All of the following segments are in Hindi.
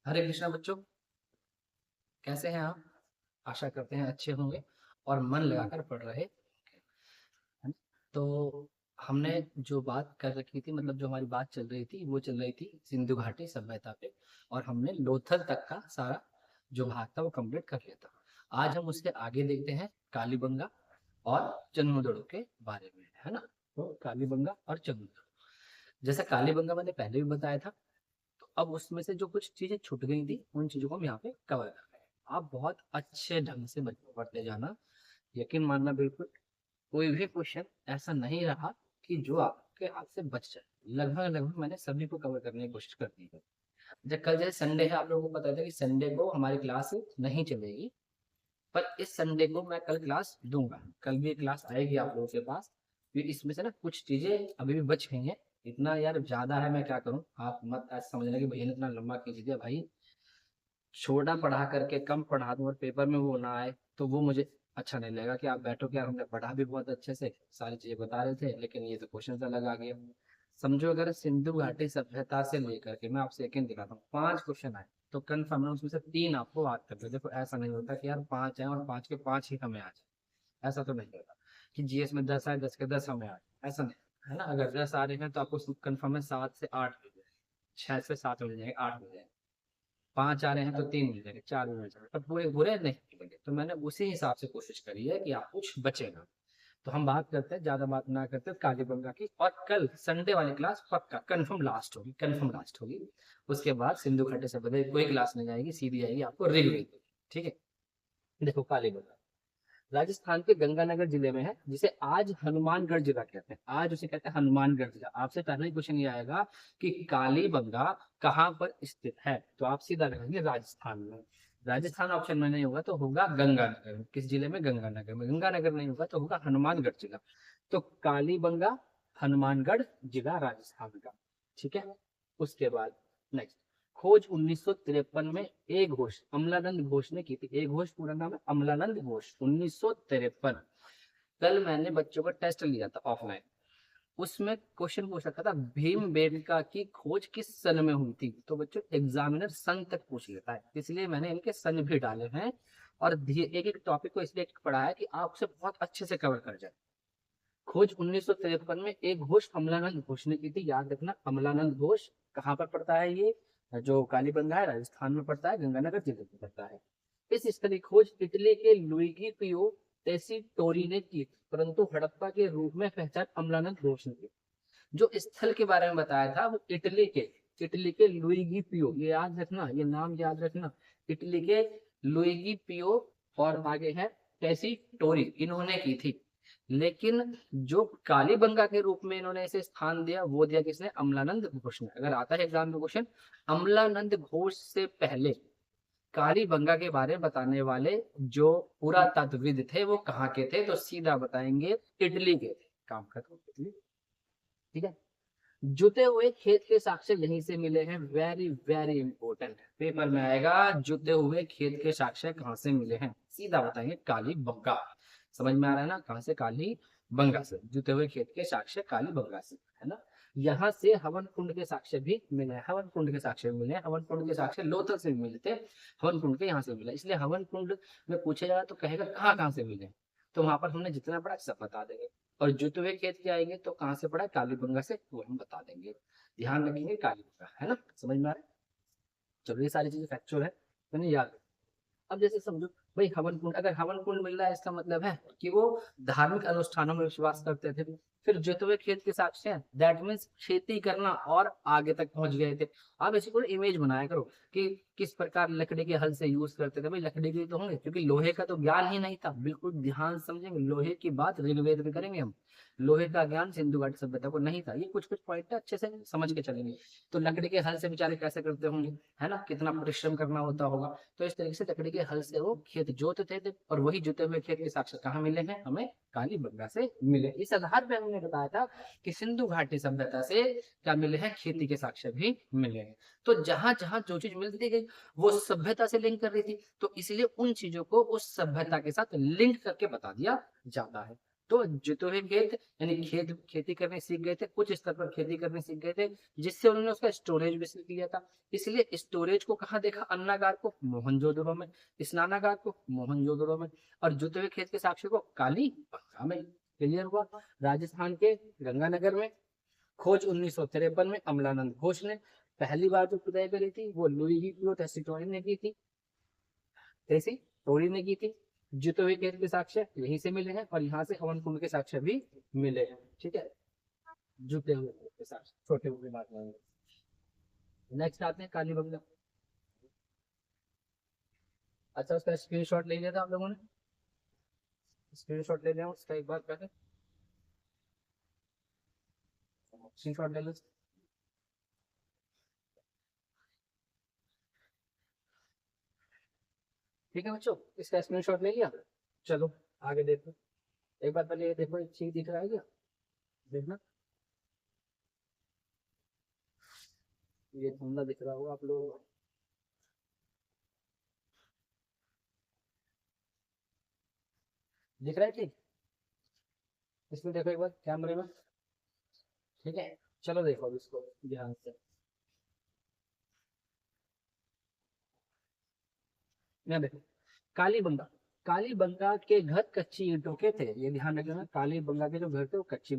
हरे कृष्णा बच्चों, कैसे हैं आप? आशा करते हैं अच्छे होंगे और मन लगाकर पढ़ रहे हैं। तो हमने जो बात कर रखी थी, मतलब जो हमारी बात चल रही थी, वो चल रही थी सिंधु घाटी सभ्यता पे। और हमने लोथल तक का सारा जो भाग था वो कंप्लीट कर लिया था। आज हम उसके आगे देखते हैं कालीबंगा और चंद्रमोदड़ो के बारे में, है ना। तो कालीबंगा और चंद्रमोदड़ो, जैसा कालीबंगा मैंने पहले भी बताया था। तो अब उसमें से जो कुछ चीजें छूट गई थी, उन चीजों को हम यहाँ पे कवर कर रहे हैं। आप बहुत अच्छे ढंग से बच्चों पढ़ते जाना, यकीन मानना, बिल्कुल कोई भी क्वेश्चन ऐसा नहीं रहा कि जो आपके हाथ से बच जाए। लगभग लगभग मैंने सभी को कवर करने की कोशिश कर दी है। जब कल जैसे संडे है, आप लोगों को पता था कि संडे को हमारी क्लास नहीं चलेगी, पर इस संडे को मैं कल क्लास दूंगा। कल भी एक क्लास आएगी आप लोगों के पास। फिर इसमें से ना कुछ चीजें अभी भी बच गई हैं। इतना यार ज्यादा है, मैं क्या करूं, आप मत ऐसा समझना कि भैया ने इतना लंबा खींच दिया। भाई, छोटा पढ़ा करके कम पढ़ा दूं और पेपर में वो ना आए तो वो मुझे अच्छा नहीं लगेगा। कि आप बैठो कि यार हमने पढ़ा भी बहुत अच्छे से, सारी चीजें बता रहे थे, लेकिन ये तो क्वेश्चन अलग आ गया। समझो, अगर सिंधु घाटी सभ्यता से लेकर के मैं आपसे एक दिखाता हूँ, 5 क्वेश्चन आए तो कन्फर्म है उसमें से 3 आपको याद कर दो। देखो, ऐसा नहीं होता कि यार 5 है और 5 के 5 ही हमें आ जाए। ऐसा तो नहीं होता कि जीएस में 10 आए, 10 के 10 हमें आ जाए, ऐसा नहीं, है ना। अगर 10 आ रहे हैं तो आपको कन्फर्म है 7 से 8 मिल जाए, 6 से 7 मिल जाएंगे, 8 मिल जाएंगे। 5 आ रहे हैं तो 3 मिल जाएंगे, 4 मिल जाएंगे, पर पूरे बुरे नहीं मिलेंगे। तो मैंने उसी हिसाब से कोशिश करी है कि आप कुछ बचेगा। तो हम बात करते हैं, ज्यादा बात ना करते, कालीबंगा की। और कल संडे वाली क्लास पक्का कंफर्म लास्ट होगी, कंफर्म लास्ट होगी। उसके बाद सिंधु घाटी से बदले कोई क्लास नहीं आएगी, सीधी आएगी आपको ऋग्वेद। ठीक है। देखो, कालीबंगा राजस्थान के गंगानगर जिले में है, जिसे आज हनुमानगढ़ जिला कहते हैं। आज उसे कहते हैं हनुमानगढ़ जिला। आपसे पहले ही क्वेश्चन ये आएगा कि कालीबंगा कहाँ पर स्थित है, तो आप सीधा लगाएंगे राजस्थान में। राजस्थान ऑप्शन में नहीं होगा तो होगा गंगानगर में। किस जिले में? गंगानगर में। गंगानगर नहीं होगा तो होगा हनुमानगढ़ जिला। तो कालीबंगा, हनुमानगढ़ जिला, राजस्थान का। ठीक है। उसके बाद नेक्स्ट, खोज 1953 में ए घोष, अमलानंद घोष ने की थी। ए घोष पूरा नाम है अमलानंद घोष। 1953। कल मैंने बच्चों का टेस्ट लिया था ऑफलाइन, उसमें क्वेश्चन पूछ रखा था भीम बेड़का की खोज किस सन में हुई थी। तो बच्चों, एग्जामिनर सन तक पूछ लेता है, इसलिए मैंने इनके सन भी डाले हैं। और एक एक टॉपिक को इसलिए पढ़ा है कि आप उसे बहुत अच्छे से कवर कर जाए। खोज 1953 में एक घोष अमलानंद घोष ने की थी, याद रखना। अमलानंद घोष कहाँ पर पड़ता है? ये जो कालीबंगा है, राजस्थान में पड़ता है, गंगानगर जिले में पड़ता है। इस स्थलीय खोज इटली के लुइगी पियो टेसिटोरी ने की, परंतु हड़प्पा के रूप में पहचान अमलानंद घोष ने की। जो स्थल के बारे में बताया था वो इटली के लुइगी पियो, ये याद रखना, ये नाम याद रखना। इटली के लुइगी पियो और आगे है टेसिटोरी, इन्होंने की थी। लेकिन जो कालीबंगा के रूप में इन्होंने इसे स्थान दिया, वो दिया किसने? अमलानंद घोष ने। अगर आता है एग्जाम में क्वेश्चन, अमलानंद घोष से पहले कालीबंगा के बारे में बताने वाले जो पुरातत्वविद थे वो कहाँ के थे, तो सीधा बताएंगे इटली के थे। काम खत्म, इटली। ठीक है। जुते हुए खेत के साक्ष्य यहीं से मिले हैं। वेरी वेरी इंपॉर्टेंट, पेपर में आएगा जुते हुए खेत के साक्ष्य कहाँ से मिले हैं, सीधा बताएंगे कालीबंगा। समझ में आ रहा है ना? कहाँ से? कालीबंगा से। जुते हुए खेत के साक्ष्य कालीबंगा से, है ना। यहाँ से हवन कुंड के साक्ष्य भी मिले हैं, हवन कुंड के साक्ष्य मिले हैं। हवन कुंड के साक्ष्य लोथल से भी मिले थे, हवन कुंड के यहाँ से मिला। इसलिए हवन कुंड में पूछा जाए तो कहेगा कहाँ कहाँ से मिले, तो वहां पर हमने जितना पढ़ा सब बता देंगे। और जुते हुए खेत के आएंगे तो कहाँ से पढ़ा? कालीबंगा से, वो हम बता देंगे। ध्यान रखेंगे कालीबंगा, है ना। समझ में आ रहा है? चलो, ये सारी चीजें फैक्चुअल है, मैंने याद रखा। अब जैसे समझो भाई, हवन कुंड, अगर हवन कुंड मिल रहा है इसका मतलब है कि वो धार्मिक अनुष्ठानों में विश्वास करते थे। फिर जोते हुए खेत के साक्ष्य हैं, दैट मीन्स खेती करना और आगे तक पहुंच गए थे। आप ऐसी कोई इमेज बनाया करो कि किस प्रकार लकड़ी के हल से यूज करते थे। भाई, लकड़ी के तो होंगे, क्योंकि लोहे का तो ज्ञान ही नहीं था। बिल्कुल ध्यान समझेंगे, लोहे की बात ऋग्वेद में करेंगे हम। लोहे का ज्ञान सिंधु घाटी सभ्यता को नहीं था। ये कुछ कुछ पॉइंट अच्छे से समझ के चलेंगे। तो लकड़ी के हल से बेचारे कैसे करते होंगे, है ना, कितना परिश्रम करना होता होगा। तो इस तरीके से लकड़ी के हल से वो खेत जोतते थे। और वही जुते हुए खेत के साक्ष्य कहाँ मिले हैं? हमें कालीबंगा से मिले। इस आधार पर हमने बताया था कि सिंधु घाटी सभ्यता से क्या मिले हैं? खेती के साक्ष्य भी मिले हैं। तो जहां जहां जो चीज मिलती गई वो सभ्यता से लिंक कर रही थी, तो इसलिए उन चीजों को उस सभ्यता के साथ लिंक करके बता दिया जाता है। तो जुते हुए खेत यानी खेती करने सीख गए थे, कुछ स्तर पर खेती करने सीख गए थे, जिससे उन्होंने उसका स्टोरेज भी सीख लिया था। इसलिए स्टोरेज को कहाँ देखा? अन्नागार को मोहनजोदड़ो में, स्नानागार को मोहनजोदड़ो में, और जुते हुए खेत के साक्ष्य को कालीबंगा में। क्लियर हुआ? राजस्थान के गंगानगर में खोज 1953 में अमलानंद घोष ने पहली बार जो खुदाई करी थी वो लुई टेस्टिटोरी ने की थी, कैसी टोरी ने की थी। जुते हुए खेत के साक्ष्य यहीं से मिले हैं, और यहाँ से हवन कुंड के साक्ष्य भी मिले हैं। ठीक है, जुटे हुए खेत के साक्ष्य, छोटे हुए बात नहीं। नेक्स्ट आते हैं कालीबंगा। अच्छा, उसका स्क्रीनशॉट ले लिया था आप लोगों ने? स्क्रीनशॉट ले लिया उसका एक बार पहले, स्क्रीनशॉट ले लो। ठीक है बच्चों, इसका स्क्रीनशॉट ले लिया। चलो आगे देखो। एक बार पहले ये देखो, एक चीज दिख रहा है क्या? देखना, ये धुंधला दिख रहा होगा आप लोगों को। दिख रहा है? ठीक, इसमें देखो एक बार कैमरे में। ठीक है, चलो देखो अब इसको ध्यान से। यहाँ देखो, कालीबंगा, कालीबंगा के घर कच्ची ईंटों के थे, ये ध्यान रखना। कालीबंगा के जो घर थे वो कच्ची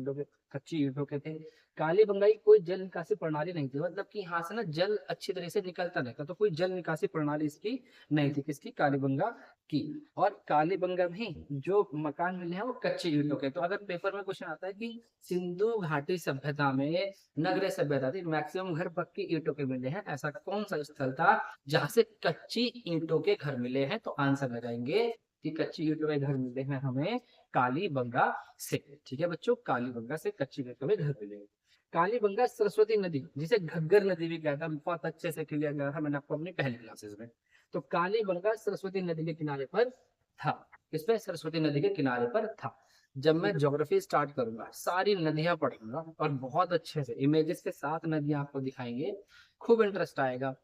ईंटों के थे। कालीबंगा की कोई जल निकासी प्रणाली नहीं थी, मतलब कि यहाँ से ना जल अच्छी तरह से निकलता नहीं था, तो कोई जल निकासी प्रणाली इसकी नहीं थी, किसकी? कालीबंगा की। और कालीबंगा में जो मकान मिले हैं वो कच्ची ईंटों के। तो अगर पेपर में क्वेश्चन आता है कि सिंधु घाटी सभ्यता में, नगरीय सभ्यता थी, मैक्सिमम घर पक्की ईंटों के मिले हैं, ऐसा कौन सा स्थल था जहां से कच्ची ईंटों के घर मिले हैं? तो आंसर लगाएंगे कि कच्ची ईंटों के घर मिले हैं हमें कालीबंगा से। ठीक है बच्चों, कालीबंगा से कच्ची ईंटों के घर मिले। कालीबंगा सरस्वती नदी, जिसे घग्गर नदी भी कहता है, बहुत अच्छे से क्लियर किया था मैंने आपको अपनी पहली क्लासेस में। तो कालीबंगा सरस्वती नदी के किनारे पर था। किस पे? सरस्वती नदी के किनारे पर था। जब मैं ज्योग्राफी स्टार्ट करूंगा सारी नदियां पढ़ूंगा और बहुत अच्छे से इमेजेस के साथ नदियां आपको दिखाएंगे, खूब इंटरेस्ट आएगा।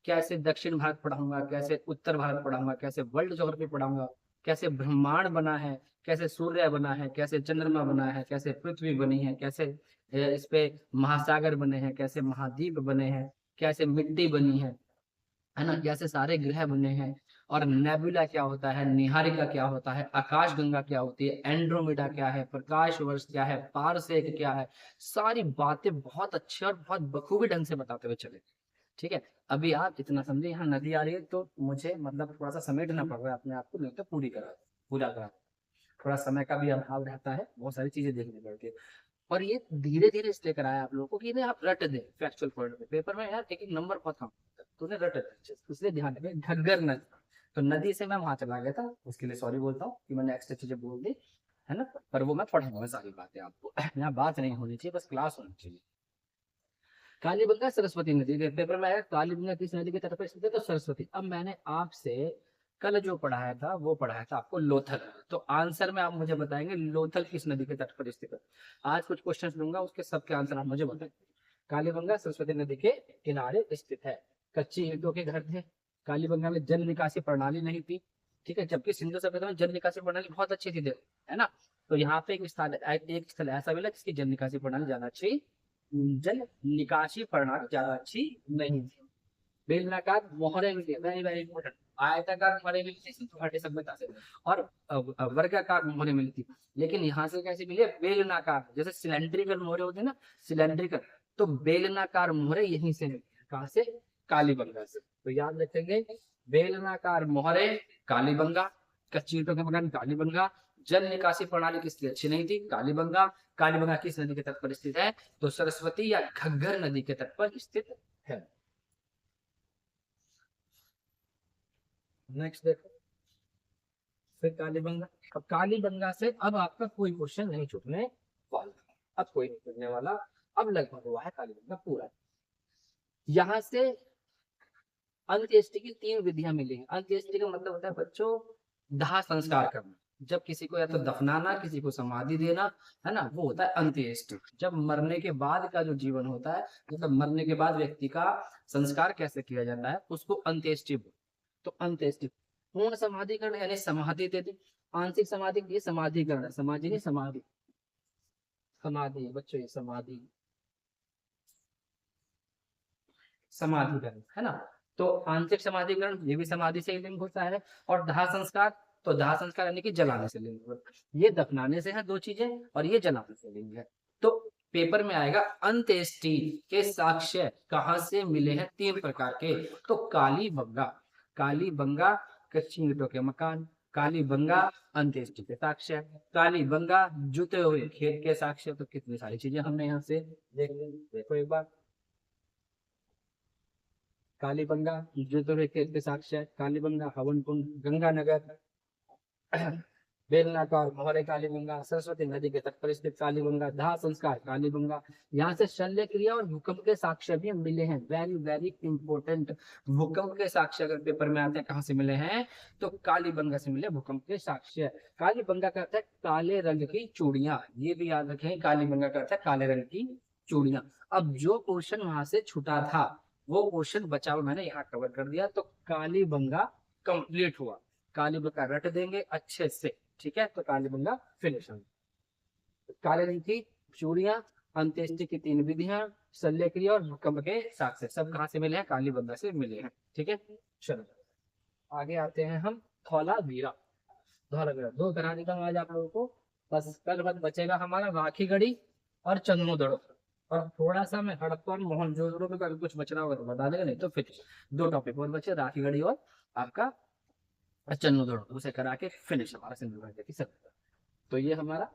कैसे दक्षिण भारत पढ़ाऊंगा, कैसे उत्तर भारत पढ़ाऊंगा, कैसे वर्ल्ड ज्योग्राफी पढ़ाऊंगा, कैसे ब्रह्मांड बना है, कैसे सूर्य बना है, कैसे चंद्रमा बना है, कैसे पृथ्वी बनी है, कैसे इस पे महासागर बने हैं, कैसे महाद्वीप बने हैं, कैसे मिट्टी बनी है ना, कैसे सारे ग्रह बने हैं, और नेबुला क्या होता है, निहारिका क्या होता है, आकाश गंगा क्या होती है, एंड्रोमेडा क्या है, प्रकाश वर्ष क्या है, पारसेक क्या है, सारी बातें बहुत अच्छे और बहुत बखूबी ढंग से बताते हुए चले। ठीक है, अभी आप इतना समझे, यहाँ नदी आ रही है तो मुझे मतलब थोड़ा सा समेटना पड़ रहा है अपने आप को, नहीं तो पूरा करा। थोड़ा समय का भी अभाव रहता है, बहुत सारी चीजें देखनी पड़ती है। और ये धीरे धीरे इसलिए कराया आप लोगों को कि इन्हें आप रट दे फैक्चुअल पॉइंट में, पेपर में यार एक एक नंबर बहुत कम, तो उन्हें रट दे, इसलिए ध्यान रखें। घग्गर नदी, तो नदी से मैं वहां चला गया था, उसके लिए सॉरी बोलता हूँ कि मैंने एक्स्ट्रा चीजें बोल दी, है ना, पर वो मैं पढ़ूंगा सारी बातें आपको। यहाँ बात नहीं होनी चाहिए, बस क्लास होनी चाहिए। कालीबंगा सरस्वती नदी के पेपर में आया, कालीबंगा किस नदी के तट पर स्थित है? तो सरस्वती। अब मैंने आपसे कल जो पढ़ाया था वो पढ़ाया था आपको लोथल, तो आंसर में आप मुझे बताएंगे लोथल किस नदी के तट पर स्थित है। आज कुछ क्वेश्चन लूंगा, उसके सबके आंसर आप मुझे बताएंगे। कालीबंगा सरस्वती नदी के किनारे स्थित है, कच्ची ईंटों के घर थे, कालीबंगा में जल निकासी प्रणाली नहीं थी। ठीक है, जबकि सिंधु सभ्यता में जल निकासी प्रणाली बहुत अच्छी थी, है ना। तो यहाँ पे एक स्थल ऐसा मिला जिसकी जल निकासी प्रणाली ज्यादा अच्छी, जल निकासी प्रणाली ज्यादा अच्छी नहीं थी। बेलनाकार मोहरे मिलती है, वेरी वेरी इंपॉर्टेंट। आयताकार मोहरे मिलती सिंधु घाटी सभ्यता से, और वर्गाकार मोहरे मिलती, लेकिन यहाँ से कैसे मिले? बेलनाकार, जैसे सिलेंड्रिकल मोहरे होते हैं ना, सिलेंड्रिकल, तो बेलनाकार मोहरे यहीं से मिलती है। कहाँ से? कालीबंगा से। तो याद रखेंगे, बेलनाकार मोहरे कालीबंगा, कच्ची ईंटों के मकान कालीबंगा, जल निकासी प्रणाली किसकी अच्छी नहीं थी? कालीबंगा। कालीबंगा किस नदी के तट पर स्थित है? तो सरस्वती या घग्गर नदी के तट पर स्थित है। नेक्स्ट देखो, फिर कालीबंगा। अब कालीबंगा से अब आपका कोई क्वेश्चन नहीं छूटने वाला, अब कोई नहीं छूटने वाला। अब लगभग हुआ है कालीबंगा पूरा। यहाँ से अंत्येष्टि की 3 विधियां मिली हैं। अंत्येष्टि का मतलब होता है बच्चों दाह संस्कार करना, जब किसी को या तो दफनाना, किसी को समाधि देना, है ना, वो होता है अंत्येष्टि। जब मरने के बाद का जो जीवन होता है, मतलब मरने के बाद व्यक्ति का संस्कार कैसे किया जाता है, उसको अंत्येष्टि। तो अंत्येष्टि। पूर्ण समाधि करना यानी समाधि दे दी, आंशिक समाधि, ये समाधिकरण है, समाधि नहीं समाधि, समाधि बच्चों, ये समाधि, समाधिकरण है ना। तो आंशिक समाधिकरण ये भी समाधि से लिंक होता है। और दाह संस्कार, तो दाह संस्कार यानी कि जलाने से लिंक होता है। ये दफनाने से है दो चीजें, और ये जलाने से लिंक है। तो पेपर में आएगा अंत्येष्टि के साक्ष्य कहाँ से मिले हैं, तीन प्रकार के। तो काली बंगा कच्ची ईंटों के मकान, काली बंगा अंत्येष्टि के साक्ष्य, काली बंगा जुते हुए खेत के साक्ष्य। तो कितनी सारी चीजें हमने यहाँ से देख ली, देखो एक बार। कालीबंगा जुतों के साक्ष्य, कालीबंगा हवन कुंड गंगानगर, बेलनाका और मोहरे कालीबंगा, सरस्वती नदी के तट पर स्थित कालीबंगा, दाह संस्कार कालीबंगा। यहाँ से शल्य क्रिया और भूकंप के साक्ष्य भी मिले हैं, वेरी वेरी इंपॉर्टेंट। भूकंप के साक्ष्य अगर पेपर में आते हैं कहाँ से मिले हैं, तो कालीबंगा से मिले भूकंप के साक्ष्य। कालीबंगा का अर्थ है काले रंग की चूड़ियां, ये भी याद रखें, कालीबंगा का अर्थ है काले रंग की चूड़ियां। अब जो पोर्शन वहां से छुटा था वो पोर्शन बचा हुआ मैंने यहाँ कवर कर दिया, तो कालीबंगा कंप्लीट हुआ। कालीबंगा रट देंगे अच्छे से, ठीक है, तो कालीबंगा फिनिश हो। काले रंग की चूड़ियां, अंत्येष्टि की तीन विधियां, शल्य क्रिया और भूकंप के साक्ष्य, सब कहाँ से मिले हैं, कालीबंगा से मिले हैं, ठीक है। चलो आगे आते हैं हम, धौलावीरा। धौलावीरा दो करा देता हूँ आज आप लोगों को, बस कल बस बचेगा हमारा राखीगढ़ी और चंद्रमोदड़ो। और थोड़ा सा मैं हड़प्पा और मोहनजोदड़ो में कभी कुछ बचना होगा तो बता देगा, नहीं तो फिर दो टॉपिक और बचे, राखीगढ़ी और आपका चंद्रमोदड़ो, उसे करा के फिनिश हमारा सिंधु घाटी की सभ्यता। तो ये हमारा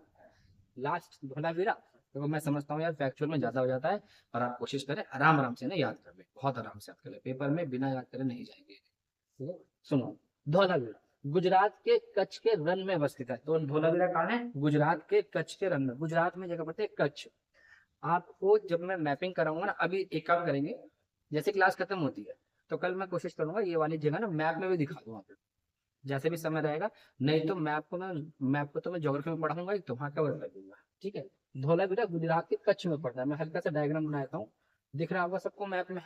लास्ट धोलावीरा। तो मैं समझता हूँ यार फैक्चुअल में ज्यादा हो जाता है, और आप कोशिश करें आराम आराम से ना याद कर ले, बहुत आराम से याद कर ले, पेपर में बिना याद करे नहीं जाएंगे, ठीक है। सुनो, धौलावीरा गुजरात के कच्छ के रन में अवस्थित है। तो धौलावीरा कहाँ है, गुजरात के कच्छ के रन में, गुजरात में जगह पड़ती है कच्छ। आपको जब मैं मैपिंग कराऊंगा ना, अभी एक काम करेंगे, जैसे क्लास खत्म होती है तो कल मैं कोशिश करूंगा ये वाली जगह ना मैप में भी दिखा दूंगा, जैसे भी समय रहेगा। नहीं तो मैप को तो मैं ज्योग्राफी में पढ़ाऊंगा, तो वहाँ कवर कर दूंगा, ठीक है। धौलावीरा गुजरात के कच्छ में पड़ता है, मैं हल्का सा डायग्राम बनाता हूँ, दिख रहा होगा सबको मैप में।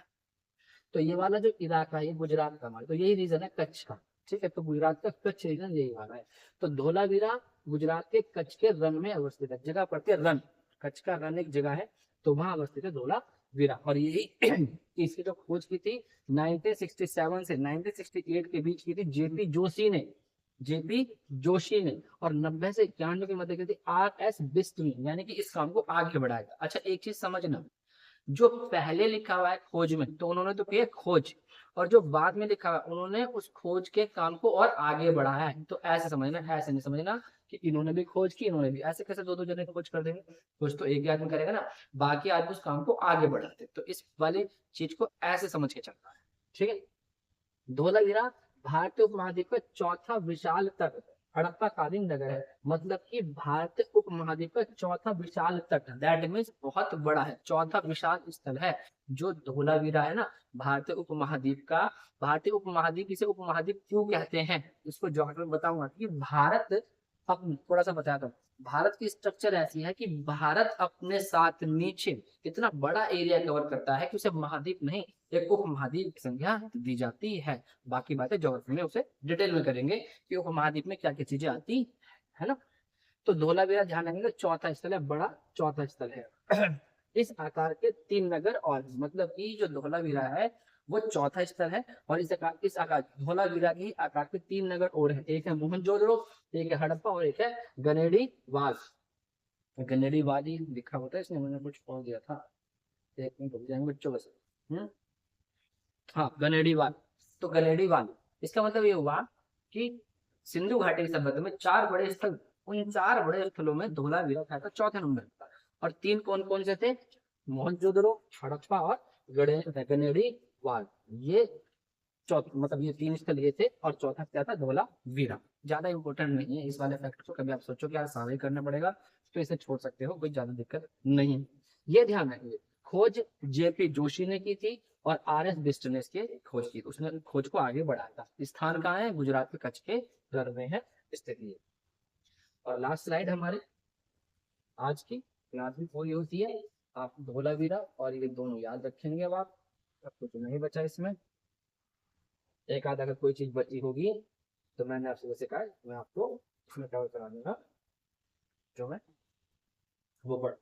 तो ये वाला जो इलाका है ये गुजरात का हमारा, तो यही रीजन है कच्छ का, ठीक है। तो गुजरात का कच्छ रीजन यही वाला है। तो धौलावीरा गुजरात के कच्छ के रन में अवस्थित है, जगह पड़ती है रन, कच्छ का रन एक जगह है, तो वहां अवस्थित है धौलावीरा। और यही इसकी जो खोज की थी 1967 से 1968 के बीच की थी जेपी जोशी ने, जेपी जोशी ने। और 90 से 91 के मध्य की थी आर एस बिस्ट ने, यानी कि इस काम को आगे बढ़ाया। अच्छा एक चीज समझना, जो पहले लिखा हुआ है खोज में तो उन्होंने तो किया खोज, और जो बाद में लिखा हुआ है उन्होंने उस खोज के काम को और आगे बढ़ाया है। तो ऐसे समझना, ऐसे नहीं समझना कि इन्होंने भी खोज की इन्होंने भी, ऐसे कैसे दो दो जने खोज कर देंगे, खोज तो एक ही आदमी करेगा ना, बाकी आदमी उस काम को आगे बढ़ाते। तो इस वाली चीज को ऐसे समझ के चलना है, ठीक है। धोलावीरा भारतीय उपमहाद्वीप का चौथा विशाल तट हड़प्पाकालीन नगर है, मतलब कि भारतीय उपमहाद्वीप का चौथा विशाल तट, दैट मीन्स बहुत बड़ा है, चौथा विशाल स्थल है जो धोलावीरा है ना भारतीय उपमहाद्वीप का। भारतीय उपमहाद्वीप, इसे उपमहाद्वीप क्यों कहते हैं, इसको ज्योग्राफी में बताऊंगा कि भारत, अब थोड़ा सा बताया था, भारत की स्ट्रक्चर ऐसी है कि भारत अपने साथ नीचे इतना बड़ा एरिया कवर करता है कि उसे महाद्वीप नहीं एक उपमहाद्वीप की संज्ञा दी जाती है। बाकी बातें ज्योग्राफी में उसे डिटेल में करेंगे कि उपमहाद्वीप में क्या क्या चीजें आती है ना। तो धोलावीरा ध्यान रखेंगे चौथा स्थल है, बड़ा चौथा स्थल है। इस आकार के तीन नगर और, मतलब कि जो धोलावीरा है वो चौथा स्थल है, और इस आकार धोलावीरा की आकार के तीन नगर और है, एक है मोहनजोदड़ो, एक है हड़प्पा और एक है गनेड़ी वाल। गनेड़ी वाली लिखा होता है इसने, मैंने कुछ पढ़ दिया था, एक मिनट रुक जाएंगे बच्चों बस। हाँ गनेड़ी वाल। तो गनेड़ी वाल इसका मतलब ये हुआ कि सिंधु घाटी की सभ्यता में चार बड़े स्थल, उन चार बड़े स्थलों में धोलावीरा था तो चौथे नंबर पर। और तीन कौन कौन से थे, मोहनजोदड़ो, हड़प्पा और गनेड़ी वाल। ये चौथा, मतलब ये तीन स्थल ये थे, और चौथा क्या था, धोलावीरा। ज्यादा इंपॉर्टेंट नहीं है इस वाले फैक्ट को, कभी आप सोचो कि यार सारे करना पड़ेगा तो इसे छोड़ सकते हो, कोई ज्यादा दिक्कत नहीं है। ये ध्यान रखिए, खोज जेपी जोशी ने की थी और आर एस बिस्ट ने इसकी खोज की, उसने खोज को आगे बढ़ाया था। स्थान कहाँ है, गुजरात के कच्छ के रण में है स्थित ये। और लास्ट स्लाइड हमारे आज की क्लास में पूरी होती है। आप धोलावीरा और ये दोनों याद रखेंगे। अब कुछ नहीं बचा इसमें, एक आध अगर कोई चीज बची होगी तो मैंने आपसे जैसे कहा मैं आपको इसमें कवर करा दूंगा जो मैं वो पढ़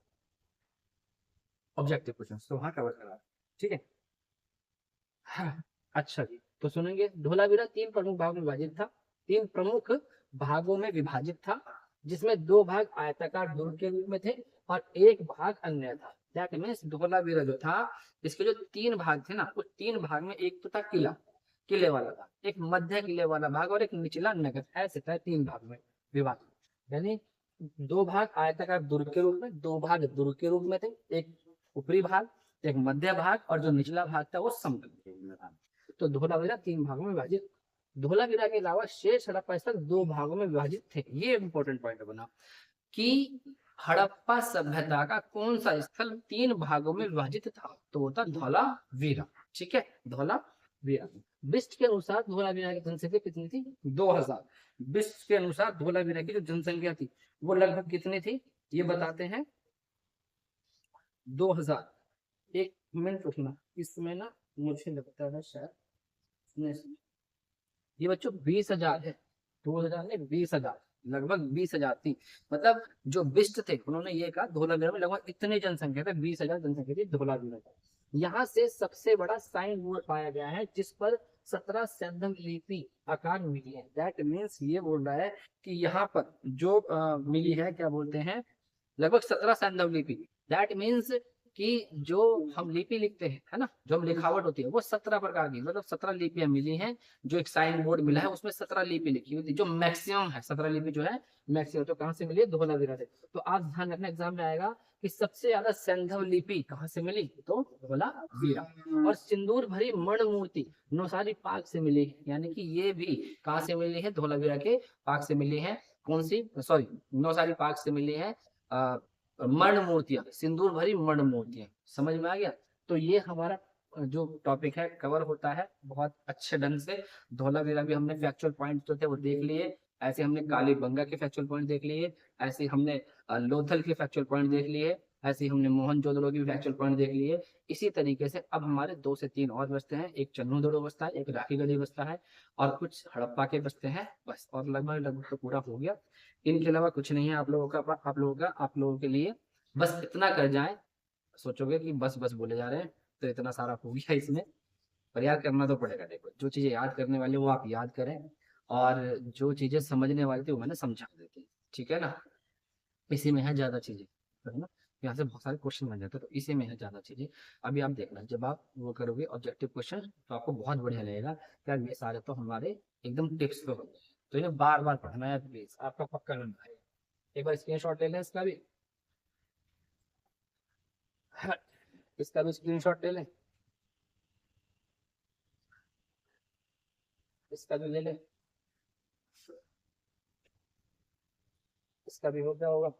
ऑब्जेक्टिव क्वेश्चन तो वहां कवर करा, ठीक है। हाँ, अच्छा जी, तो सुनेंगे। धोलावीरा तीन प्रमुख भागों में विभाजित था, तीन प्रमुख भागों में विभाजित था, जिसमें दो भाग आयताकार दुर्ग के रूप में थे और एक भाग अन्य था। दैट मीन्स धोलावीरा जो था, इसके जो तीन भाग थे ना, उस तीन भाग में एक तो था किला, किले वाला था, एक मध्य किले वाला भाग और एक निचला नगर, ऐसे था तीन भाग में विभाजित। यानी दो भाग आयताकार दुर्ग के रूप में, दो भाग दुर्ग के रूप में थे, एक ऊपरी भाग, एक मध्य भाग और जो निचला भाग था वो समतल के रूप में था। तो धोलावीरा तीन भागों में विभाजित। धोलावीरा के अलावा शेष हड़प्पा स्थल दो भागों में विभाजित थे। ये इंपॉर्टेंट पॉइंट बना कि हड़प्पा सभ्यता का कौन सा स्थल तीन भागों में विभाजित था, तो वो था धोलावीरा, ठीक है, धोलावीरा। बिस्ट के अनुसार धोलावीरा की जनसंख्या कितनी थी? 2000। बिस्ट के अनुसार धोलावीरा की जो जनसंख्या थी वो लगभग कितनी थी, ये बताते हैं, 2000। एक मिनट रुकना, इसमें ना मुझे लगता है शायद ये बच्चों 20,000 है, 2000 ने 20,000, लगभग 20,000 थी। मतलब जो बिस्ट थे उन्होंने ये कहा धोलावीरा में लगभग इतनी जनसंख्या थी, 20,000 जनसंख्या थी धोलावीरा में। यहाँ से सबसे बड़ा साइन बोर्ड पाया गया है जिस पर 17 सैंधव लिपि आकार मिली है। दैट मीन्स ये बोल रहा है कि यहाँ पर जो मिली है, क्या बोलते हैं, लगभग 17 सैंधव लिपि। दैट मीन्स कि जो हम लिपि लिखते हैं, है ना, जो हम लिखावट होती है वो 17 प्रकार की, मतलब 17 लिपियां मिली हैं। जो एक साइन बोर्ड मिला है उसमें 17 लिपि लिखी हुई थी, जो मैक्सिमम है 17 लिपि जो है मैक्सिमम। तो कहाँ से मिली है? धोलावीरा से। तो आज ध्यान रखना एग्जाम में आएगा कि सबसे ज्यादा सैंधव लिपि कहाँ से मिली, तो धोलावीरा। और सिंदूर भरी मण मूर्ति नौसारी पाक से मिली है, यानी कि ये भी कहाँ से मिली है? धोलावीरा के पाक से मिली है। कौन सी? सॉरी, नौसारी पाक से मिली है मर्ण मूर्तियां, सिंदूर भरी मर्ण मूर्तियां। समझ में आ गया? तो ये हमारा जो टॉपिक है कवर होता है बहुत अच्छे ढंग से। धोलावीरा भी हमने फैक्चुअल पॉइंट जो थे वो देख लिए, ऐसे हमने कालीबंगा के फैक्चुअल पॉइंट देख लिए, ऐसे हमने लोथल के फैक्चुअल पॉइंट देख लिए, ऐसे हमने मोहनजोदड़ो के फैक्चुअल पॉइंट देख लिए। इसी तरीके से अब हमारे 2 से 3 और बचते हैं, एक चन्नूदड़ो बचता है, एक राखीगढ़ी बचता है और कुछ हड़प्पा के बचते हैं, बस। और लगभग लगभग तो पूरा हो गया। इनके अलावा कुछ नहीं है आप लोगों के लिए। बस इतना कर जाएं, सोचोगे कि बस बस बोले जा रहे हैं, तो इतना सारा हो गया इसमें। पर याद करना तो पड़ेगा। देखो, जो चीजें याद करने वाली वो आप याद करें, और जो चीजें समझने वाली थी वो मैंने समझा देती, ठीक है ना। इसी में है ज्यादा चीजें, है ना। यहाँ से बहुत सारे क्वेश्चन बन जाते हैं, तो इसी में है ज्यादा चीजें। अभी आप देखना, जब आप वो करोगे ऑब्जेक्टिव क्वेश्चन तो आपको बहुत बढ़िया लगेगा। क्या ये सारे तो हमारे एकदम टिप्स पे होंगे, तो इन्हें बार बार पढ़ना है प्लीज, आपका पक्का नंबर है। एक बार स्क्रीनशॉट ले लें इसका भी, इसका भी स्क्रीनशॉट ले लें, इसका भी ले लें, इसका भी हो गया होगा।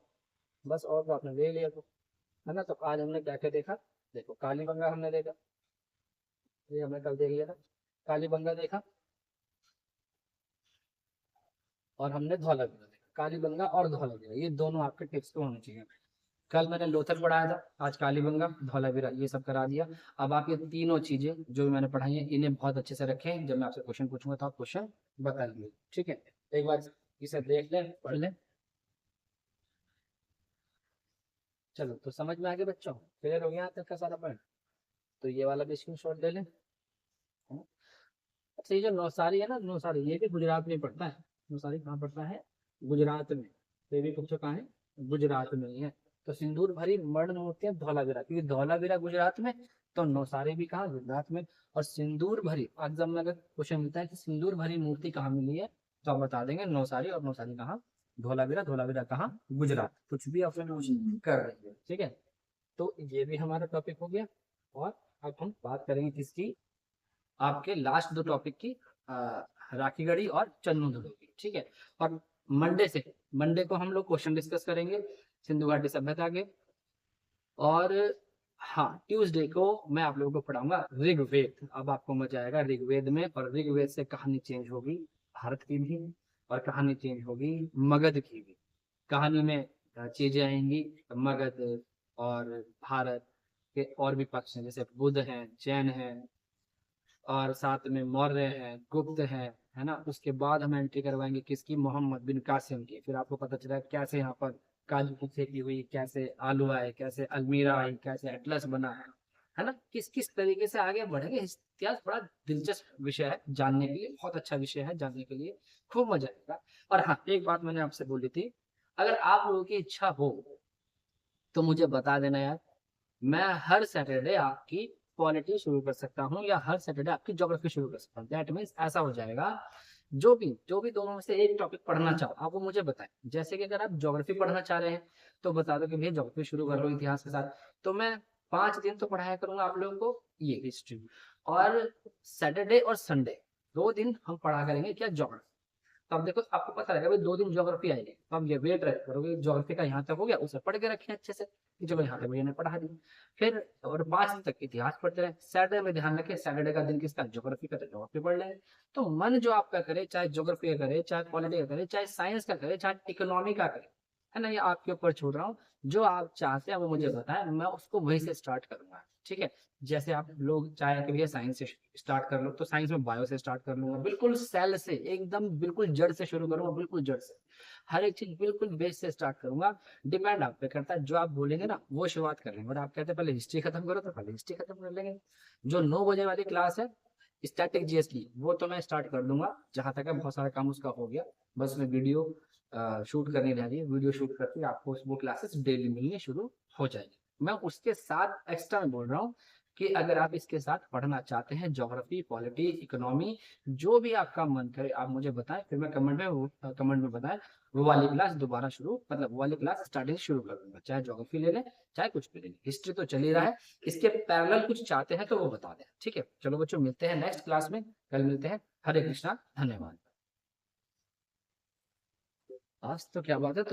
बस, और तो आपने ले लिया तो, है ना। तो आज हमने क्या क्या देखा? देखो, कालीबंगा हमने देखा, ये हमने कल देख लिया था, कालीबंगा देखा, और हमने धौलावीरा देखा। कालीबंगा और धौलावीरा ये दोनों आपके टिप्स पे होने चाहिए। कल मैंने लोथल पढ़ाया था, आज कालीबंगा, धौलावीरा ये सब करा दिया। अब आप ये तीनों चीजें जो मैंने पढ़ाई है इन्हें बहुत अच्छे से रखें, जब मैं आपसे क्वेश्चन पूछूंगा तो आप क्वेश्चन बता दीजिए, ठीक है। एक बार इसे देख लें, पढ़ लें। चलो, तो समझ में आ गया बच्चों? क्लियर हो गया यहाँ तक का सारा पॉइंट? तो ये वाला भी स्क्रीनशॉट ले लें, है ना? अच्छा, ये जो नौसारी है ना, नौसारी ये भी गुजरात में पड़ता है। नौसारी कहाँ पड़ता है? गुजरात में। तो ये भी पूछो कहाँ है? गुजरात में ही है। तो सिंदूर भरी मर्ण मूर्तियां धौलावीरा, क्योंकि धौलावीरा गुजरात में, तो नौसारी भी कहाँ? गुजरात में। और सिंदूर भरी, एग्जाम में अगर क्वेश्चन मिलता है कि सिंदूर भरी मूर्ति कहाँ मिली है, तो आप बता देंगे नौसारी, और नौसारी कहाँ? धौलावीरा, धौलावीरा कहाँ? गुजरात। कुछ भी ऑप्शन कर रही है, ठीक है। तो ये भी हमारा टॉपिक हो गया। और अब हम बात करेंगे किसकी? आपके लास्ट दो टॉपिक की, राखीगढ़ी और चन्नूदड़ो की, ठीक है। और मंडे को हम लोग क्वेश्चन डिस्कस करेंगे सिंधु घाटी सभ्यता के। और हाँ, ट्यूसडे को मैं आप लोगों को पढ़ाऊंगा ऋग्वेद। अब आपको मजा आएगा ऋग्वेद में, और ऋग्वेद से कहानी चेंज होगी भारत की भी, और कहानी चेंज होगी मगध की भी। कहानी में चीजें आएंगी मगध और भारत के और भी पक्ष हैं, जैसे बुद्ध हैं, जैन हैं, और साथ में मौर्य हैं, गुप्त हैं, है ना। उसके बाद हम एंट्री करवाएंगे किसकी, मोहम्मद बिन कासिम की। फिर आपको पता चला कैसे यहाँ पर काजू की खेती हुई, कैसे आलू आए, कैसे अलमीरा आई, कैसे एटलस बना है ना। किस किस तरीके से आगे बढ़ेंगे। इतिहास बड़ा दिलचस्प विषय है जानने के लिए, बहुत अच्छा विषय है जानने के लिए, खूब मजा आएगा। और हाँ, एक बात मैंने आपसे बोली थी, अगर आप लोगों की इच्छा हो तो मुझे बता देना यार, मैं हर सैटरडे आपकी पॉलिटी शुरू कर सकता हूँ या हर सैटरडे आपकी ज्योग्राफी शुरू कर सकता हूँ। दैट मीन्स ऐसा हो जाएगा, जो भी दोनों में से एक टॉपिक पढ़ना चाहो आप वो मुझे बताएं। जैसे कि अगर आप ज्योग्राफी पढ़ना चाह रहे हैं तो बता दो कि भैया ज्योग्राफी शुरू कर लो इतिहास के साथ, तो मैं 5 दिन तो पढ़ाया करूंगा आप लोगों को ये हिस्ट्री, और सैटरडे और संडे 2 दिन हम पढ़ा करेंगे क्या, ज्योग्राफी। तो अब देखो आपको पता रहेगा भाई 2 दिन ज्योग्राफी आएगी, तो आप ये वेट रख करोगे ज्योग्राफी का यहाँ तक हो गया, उसे पढ़ के रखें अच्छे से कि चलो यहाँ तक भैया ने पढ़ा दी। फिर और 5 दिन तक इतिहास पढ़ते रहे। सैटरडे में ध्यान रखें, सैटरडे का दिन किसका, ज्योग्राफी का, तो ज्योग्राफी पढ़ लेंगे। तो मन जो आपका करे, चाहे ज्योग्राफी का करे, चाहे पॉलिटी का करे, चाहे साइंस का करे, चाहे इकोनॉमी का करे, है ना, ये आपके ऊपर छोड़ रहा हूँ। जो आप चाहते हैं वो मुझे बताएं, मैं उसको वहीं से स्टार्ट करूंगा। ठीक है, जैसे आप लोग चाहे कि भैया साइंस से स्टार्ट कर लो, तो साइंस में बायो से स्टार्ट कर लूंगा, बिल्कुल सेल से, एकदम बिल्कुल जड़ से शुरू करूंगा, बिल्कुल जड़ से, हर एक चीज बिल्कुल बेस से स्टार्ट करूंगा। डिपेंड आप पे करता है, जो आप बोलेंगे ना वो शुरुआत कर लेंगे। और आप कहते हैं पहले हिस्ट्री खत्म करो, तो पहले हिस्ट्री खत्म कर लेंगे। जो 9 बजे वाली क्लास है स्टैटिक जीएस की, वो तो मैं स्टार्ट कर दूंगा, जहां तक है बहुत सारा काम उसका हो गया, बस मैं वीडियो शूट करनी रह रही है, वीडियो शूट करके आपको वो क्लासेस डेली मिलनी शुरू हो जाएगी। मैं उसके साथ एक्स्ट्रा में बोल रहा हूँ कि अगर आप इसके साथ पढ़ना चाहते हैं ज्योग्राफी, पॉलिटी, इकोनॉमी, जो भी आपका मन करे आप मुझे बताएं, फिर मैं कमेंट में बताएं, वो वाली क्लास दोबारा शुरू, मतलब वो वाली क्लास स्टार्टिंग शुरू कर दूंगा। चाहे ज्योग्राफी ले लें, चाहे कुछ भी ले लें, हिस्ट्री तो चल ही रहा है, इसके पैरेलल कुछ चाहते हैं तो वो बता दें। ठीक है, चलो बच्चों, मिलते हैं नेक्स्ट क्लास में, कल मिलते हैं। हरे कृष्णा, धन्यवाद। आज तो क्या बात है।